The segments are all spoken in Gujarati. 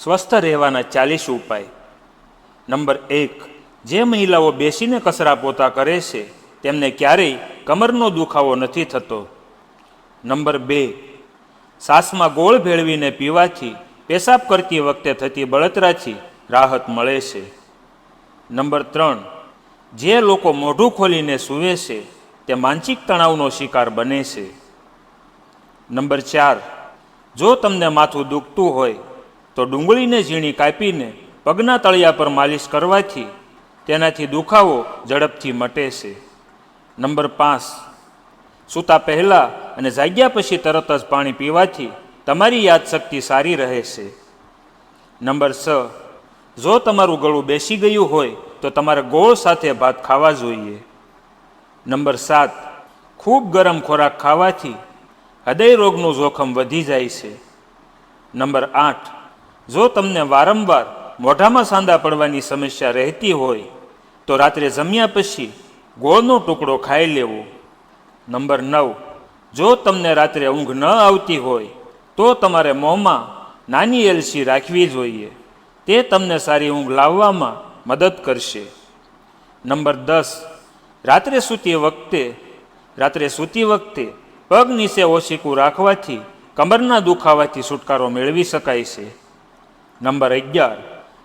સ્વસ્થ રહેવાના 40 ઉપાય. નંબર 1, જે મહિલાઓ બેસીને કચરા પોતા કરે છે તેમને ક્યારેય કમરનો દુખાવો નથી થતો. નંબર 2, શ્વાસમાં ગોળ ભેળવીને પીવાથી પેશાબ કરતી વખતે થતી બળતરાથી રાહત મળે છે. નંબર 3, જે લોકો મોઢું ખોલીને સૂવે છે તે માનસિક તણાવનો શિકાર બને છે. નંબર 4, જો તમને માથું દુખતું હોય તો ડુંગળીને ઝીણી કાપીને પગના તળિયા પર માલિશ કરવાથી તેનાથી દુખાવો ઝડપથી મટે છે. નંબર 5, સૂતા પહેલાં અને જાગ્યા પછી તરત જ પાણી પીવાથી તમારી યાદશક્તિ સારી રહે છે. નંબર 6, જો તમારું ગળું બેસી ગયું હોય તો તમારે ગોળ સાથે ભાત ખાવા જોઈએ. નંબર 7, ખૂબ ગરમ ખોરાક ખાવાથી હૃદય રોગનું જોખમ વધી જાય છે. નંબર 8, જો તમને વારંવાર મોઢામાં સાંધા પડવાની સમસ્યા રહેતી હોય તો રાત્રે જમ્યા પછી ગોળનો ટુકડો ખાઈ લેવો. નંબર 9, જો તમને રાત્રે ઊંઘ ન આવતી હોય તો તમારે મોંમાં નાની એલચી રાખવી જોઈએ. તે તમને સારી ઊંઘ લાવવામાં મદદ કરશે. નંબર 10, રાત્રે સૂતી વખતે પગ નીચે ઓશીકું રાખવાથી કમરના દુખાવાથી છુટકારો મેળવી શકાય છે. નંબર 11,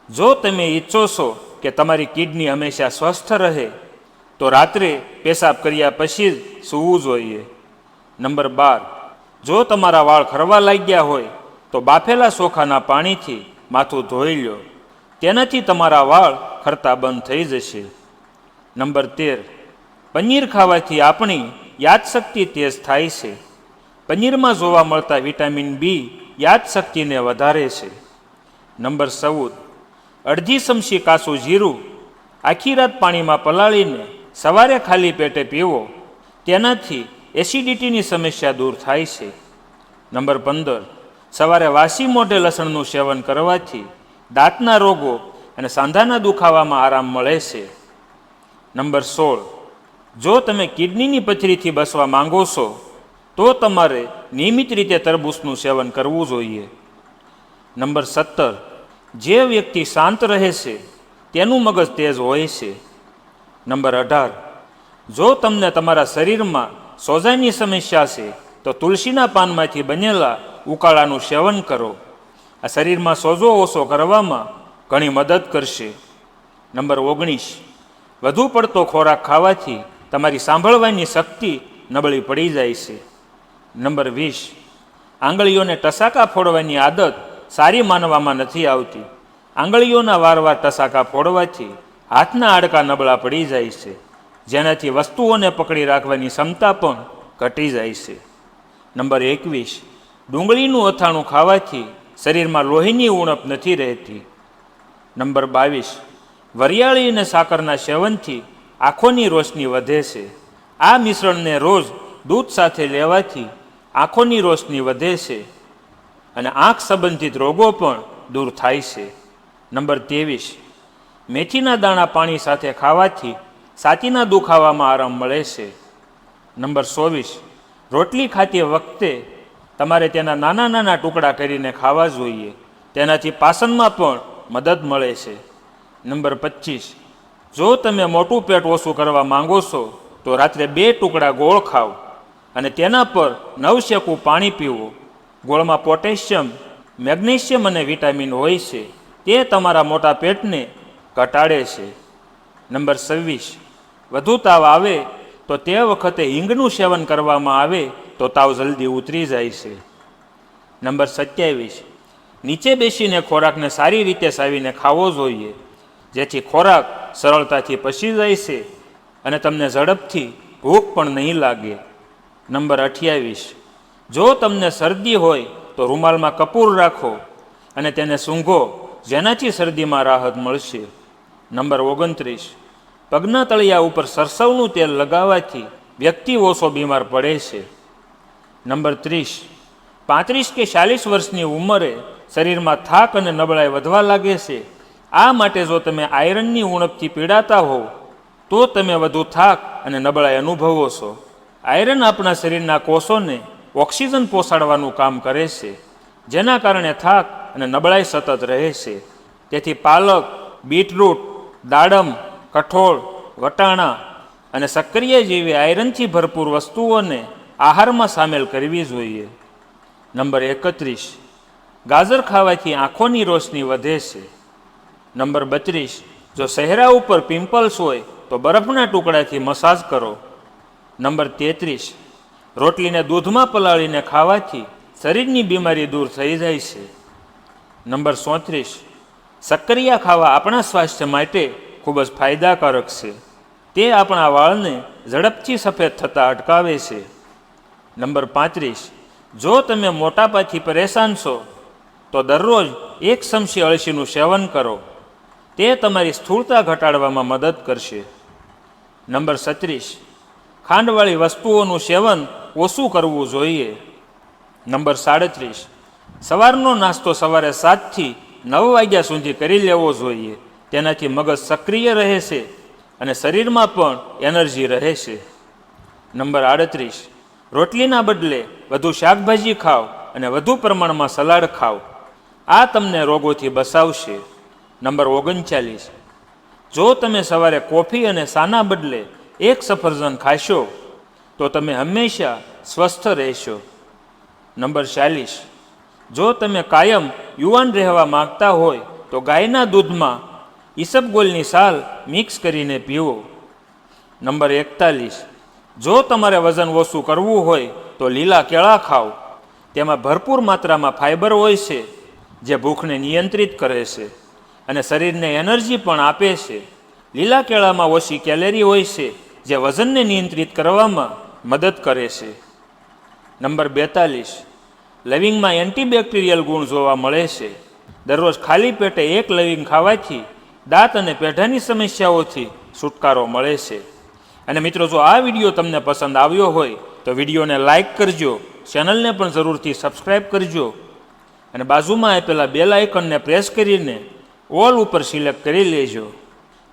જો તમે ઈચ્છો છો કે તમારી કિડની હંમેશા સ્વસ્થ રહે તો રાત્રે પેશાબ કર્યા પછી જ સૂવું જોઈએ. નંબર 12, જો તમારા વાળ ખરવા લાગ્યા હોય તો બાફેલા ચોખાના પાણીથી માથું ધોઈ લો. તેનાથી તમારા વાળ ખરતા બંધ થઈ જશે. નંબર 13, પનીર ખાવાથી આપણી યાદશક્તિ તેજ થાય છે. પનીરમાં જોવા મળતા વિટામિન બી યાદશક્તિને વધારે છે. નંબર 14, અડધી ચમચી કાચું જીરું આખી રાત પાણીમાં પલાળીને સવારે ખાલી પેટે પીવો. તેનાથી એસિડિટીની સમસ્યા દૂર થાય છે. નંબર 15, સવારે વાસી મોઢે લસણનું સેવન કરવાથી દાંતના રોગો અને સાંધાના દુખાવામાં આરામ મળે છે. નંબર 16, જો તમે કિડનીની પથરીથી બચવા માંગો છો તો તમારે નિયમિત રીતે તરબૂચનું સેવન કરવું જોઈએ. નંબર 17, જે વ્યક્તિ શાંત રહે છે તેનું મગજ તેજ હોય છે. નંબર 18, જો તમને તમારા શરીરમાં સોજાની સમસ્યા છે તો તુલસીના પાનમાંથી બનેલા ઉકાળાનું સેવન કરો. આ શરીરમાં સોજો ઓછો કરવામાં ઘણી મદદ કરશે. નંબર 19, વધુ પડતો ખોરાક ખાવાથી તમારી સાંભળવાની શક્તિ નબળી પડી જાય છે. નંબર 20, આંગળીઓને ટસાકા ફોડવાની આદત સારી માનવામાં નથી આવતી. આંગળીઓના વારવાર ટસાકા ફોડવાથી હાથના હાડકાં નબળા પડી જાય છે, જેનાથી વસ્તુઓને પકડી રાખવાની ક્ષમતા પણ ઘટી જાય છે. નંબર 21, ડુંગળીનું અથાણું ખાવાથી શરીરમાં લોહીની ઉણપ નથી રહેતી. નંબર 22, વરિયાળી અને સાકરના સેવનથી આંખોની રોશની વધે છે. આ મિશ્રણને રોજ દૂધ સાથે લેવાથી આંખોની રોશની વધે છે અને આંખ સંબંધિત રોગો પણ દૂર થાય છે. નંબર 23, મેથીના દાણા પાણી સાથે ખાવાથી છાતીના દુખાવામાં આરામ મળે છે. નંબર 24, રોટલી ખાતી વખતે તમારે તેના નાના નાના ટુકડા કરીને ખાવા જોઈએ. તેનાથી પાચનમાં પણ મદદ મળે છે. નંબર 25, જો તમે મોટું પેટ ઓછું કરવા માંગો છો તો રાત્રે 2 ટુકડા ગોળ ખાઓ અને તેના પર નવશેકું પાણી પીવો. ગોળમાં પોટેશિયમ, મેગ્નેશિયમ અને વિટામિન હોય છે. તે તમારા મોટા પેટને ઘટાડે છે. નંબર 26, વધુ તાવ આવે તો તે વખતે હિંગનું સેવન કરવામાં આવે તો તાવ જલ્દી ઉતરી જાય છે. નંબર 27, નીચે બેસીને ખોરાકને સારી રીતે ચાવીને ખાવો જોઈએ, જેથી ખોરાક સરળતાથી પચી જાય છે અને તમને ઝડપથી ભૂખ પણ નહીં લાગે. નંબર 28, જો તમને શરદી હોય તો રૂમાલમાં કપૂર રાખો અને તેને સૂંઘો, જેનાથી શરદીમાં રાહત મળશે. નંબર 29, પગના તળિયા ઉપર સરસવનું તેલ લગાવવાથી વ્યક્તિ ઓછો બીમાર પડે છે. નંબર 30, 35 કે 40 વર્ષની ઉંમરે શરીરમાં થાક અને નબળાઈ વધવા લાગે છે. આ માટે જો તમે આયરનની ઉણપથી પીડાતા હોવ તો તમે વધુ થાક અને નબળાઈ અનુભવો છો. આયરન આપણા શરીરના કોષોને ઓક્સિજન પહોંચાડવાનું કામ કરે છે, જેના કારણે થાક અને નબળાઈ સતત રહે છે. તેથી પાલક, બીટરૂટ, દાડમ, કઠોળ, વટાણા અને સક્કરિયા જેવી આયરનથી ભરપૂર વસ્તુઓને આહારમાં સામેલ કરવી જોઈએ. નંબર 31, ગાજર ખાવાથી આંખોની રોશની વધે છે. નંબર 32, જો ચહેરા ઉપર પિમ્પલ્સ હોય તો બરફના ટુકડાથી મસાજ કરો. નંબર 33, રોટલીને દૂધમાં પલાળીને ખાવાથી શરીરની બીમારી દૂર થઈ જાય છે. નંબર 34, સક્કરિયા ખાવા આપણા સ્વાસ્થ્ય માટે ખૂબ જ ફાયદાકારક છે. તે આપણા વાળને ઝડપથી સફેદ થતાં અટકાવે છે. નંબર 35, જો તમે મોટાપાથી પરેશાન છો તો દરરોજ 1 ચમચી અળસીનું સેવન કરો. તે તમારી સ્થૂળતા ઘટાડવામાં મદદ કરશે. નંબર 36, ખાંડવાળી વસ્તુઓનું સેવન ઓછું કરવું જોઈએ. નંબર 37, સવારનો નાસ્તો સવારે 7 થી 9 વાગ્યા સુધી કરી લેવો જોઈએ. તેનાથી મગજ સક્રિય રહે છે અને શરીરમાં પણ એનર્જી રહે છે. નંબર 38, રોટલીના બદલે વધુ શાકભાજી ખાઓ અને વધુ પ્રમાણમાં સલાડ ખાઓ. આ તમને રોગોથી બચાવશે. નંબર 39, જો તમે સવારે કોફી અને ચાના બદલે 1 સફરજન ખાશો તો તમે હંમેશા સ્વસ્થ રહેશો. નંબર 40, જો તમે કાયમ યુવાન રહેવા માંગતા હોય તો ગાયના દૂધમાં ઈસબગોલની છાલ મિક્સ કરીને પીવો. નંબર 41, જો તમારે વજન ઓછું કરવું હોય તો લીલા કેળા ખાઓ. તેમાં ભરપૂર માત્રામાં ફાઇબર હોય છે જે ભૂખને નિયંત્રિત કરે છે અને શરીરને એનર્જી પણ આપે છે. લીલા કેળામાં ઓછી કેલેરી હોય છે જે વજનને નિયંત્રિત કરવામાં મદદ કરે છે. નંબર 42, લવિંગમાં એન્ટીબેક્ટેરિયલ ગુણ જોવા મળે છે. દરરોજ ખાલી પેટે 1 લવિંગ ખાવાથી દાંત અને પેઢાની સમસ્યાઓથી છુટકારો મળે છે. અને મિત્રો, જો આ વિડીયો તમને પસંદ આવ્યો હોય તો વિડીયોને લાઇક કરજો, ચેનલને પણ જરૂરથી સબસ્ક્રાઈબ કરજો અને બાજુમાં આપેલા બેલ આઇકનને પ્રેસ કરીને ઓલ ઉપર સિલેક્ટ કરી લેજો,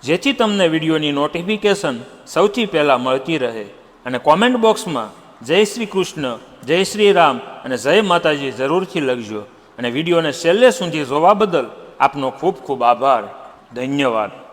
જેથી તમને વિડીયોની નોટિફિકેશન સૌથી પહેલાં મળતી રહે. અને કોમેન્ટ બોક્સમાં જય શ્રી કૃષ્ણ, જય શ્રી રામ અને જય માતાજી જરૂરથી લખજો. અને વિડીયોને છેલ્લે સુધી જોવા બદલ આપનો ખૂબ ખૂબ આભાર. ધન્યવાદ.